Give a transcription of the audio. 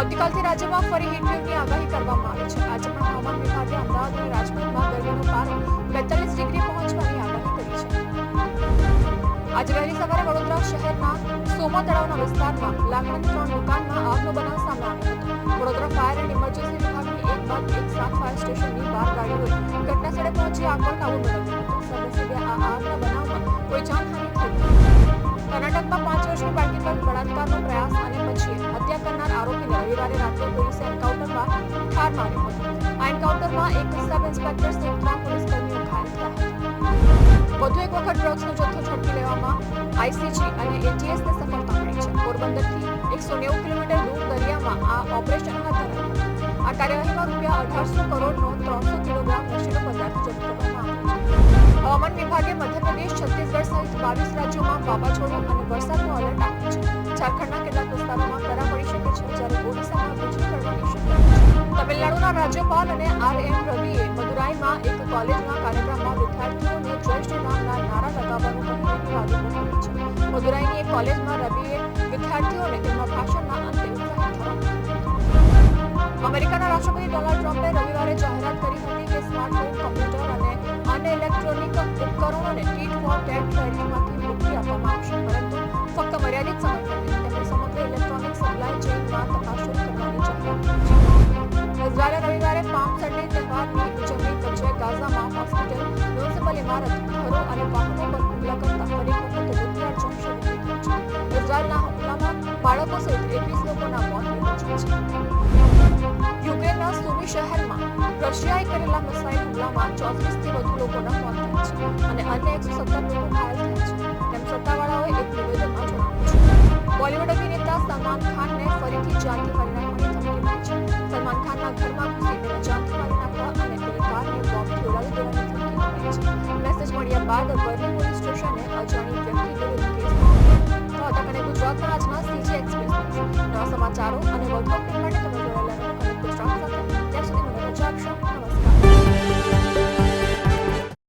આવતીકાલથી રાજ્યમાં ફરી હીટવેવની આગાહી કરવામાં આવી છે. આજે પણ હવામાન વિભાગે અમદાવાદ અને રાજકોટમાં ગરમીનો પારો 42 ડિગ્રી પહોંચવાની આગાહી કરી છે. આજે વહેલી સવારે વડોદરા શહેરના સોમા તળાવના વિસ્તારમાં લાકડાની 3 દુકાનમાં આગનો બનાવ સામે આવ્યો હતો. વડોદરા ફાયર એન્ડ ઇમરજન્સી વિભાગની એક બાદ એક 7 ફાયર સ્ટેશનની 12 ગાડીઓએ ઘટનાસ્થળે પહોંચી આગ પર કાબુ મેળવ્યો હતો. સદનસીબે આ આગના બનાવમાં કોઈ જાનહાનિ થઈ નથી. કર્ણાટકમાં 5 વર્ષની બાળકી પર બળાત્કારનો પ્રયાસ અને પછી હત્યા કરનાર આરોપીને રવિવારે રાત્રે પોલીસે એન્કાઉન્ટરમાં ઠાર માર્યો હતો. આ એન્કાઉન્ટરમાં એક સબ ઇન્સ્પેક્ટર સહિત 3 પોલીસકર્મીઓ ઘાયલ થયા હતા. વધુ એક વખત ડ્રગ્સનો જથ્થો ઝડપી લેવામાં આઈસીજી અને એટીએસને સફળતા મળી છે. પોરબંદરથી 190 કિલોમીટર દૂર દરિયામાં આ ઓપરેશન હાથ ધરાયું હતું. આ કાર્યવાહીમાં રૂપિયા 1800 કરોડનો 300 કિલોગ્રામ નશીલો પદાર્થ જપ્ત કરવામાં આવ્યો છે. હવામાન વિભાગે મધ્યપ્રદેશ, છત્તીસગઢ સહિત 22 રાજ્યોમાં વાવાઝોડું અને વરસાદનું એલર્ટ આપ્યું છે. ઝારખંડના કેટલાક વિસ્તારોમાં કરા પડી શકે છે, જ્યારે ઓડિશામાં વીજળી પડવાની શક્યતા છે. તમિલનાડુના રાજ્યપાલ અને આર.એન. રવિએ મદુરાઈમાં એક કોલેજના કાર્યક્રમમાં વિદ્યાર્થીઓને જય શ્રી રામના નારા લગાવવાનું કહીને વિવાદ ઉભો કર્યો છે. મદુરાઈની એક કોલેજમાં રવિએ વિદ્યાર્થીઓને તેમના ભાષણના અંતે ઉત્સાહિત થવાનું અમેરિકાના રાષ્ટ્રપતિ ડોનાલ્ડ ટ્રમ્પે રવિવારે જાહેરાત કરી હતી કે સ્માર્ટફોન, કમ્પ્યુટર અને અન્ય ઇલેક્ટ્રોનિક ઉપકરણોને ટીટ ફોર ટેટ ક્રેડિટમાંથી મુક્તિ આપવામાં આવશે, પરંતુ ફક્ત મર્યાદિત સમય માટે. તેમણે સમગ્ર ઇલેક્ટ્રોનિક સપ્લાય ચેઇનમાં તપાસ શરૂ કરવાની જાહેરાત કરી છે. ઇઝરાયેલે રવિવારે પામ સન્ડે તહેવારની ઉજવણી વચ્ચે ગાઝામાં હોસ્પિટલ, મ્યુનિસિપલ ઇમારત, ઘરો અને વાહનો પર હુમલા કરતા ફરી એક વખત દુખદાર જંગ શરૂ થઈ ગઈ છે. ઇઝરાયેલના હુમલામાં બાળકો સહિત 21 લોકોના મોત નીપજ્યા છે. યુક્રેનના સુમી શહેરમાં રશિયાએ કરેલા મિસાઇલ હુમલામાં 34થી વધુ લોકોના મોત થયા છે અને અન્ય 117 લોકો ઘાયલ થયા છે, તેમ સત્તાવાળાઓએ એક નિવેદનમાં જણાવ્યું છે. બોલિવૂડ અભિનેતા સલમાન ખાનને ફરીથી જાનથી મારી નાખવાની ધમકી મળી છે. સલમાન ખાનના ઘરમાં ઘૂસી તેને જાનથી મારી નાખવા અને તેની કારને બોમ્બથી ઉડાવી દેવાની ધમકી અપાઈ છે. મેસેજ મળ્યા બાદ બર્લી પોલીસ સ્ટેશને અજાણી વ્યક્તિ વિરુદ્ધ કેસ નોંધ્યો હતો. ગુજરાતના આજના સીજી એક્સપ્રેસ નવા સમાચારો અને વધુ અપડેટ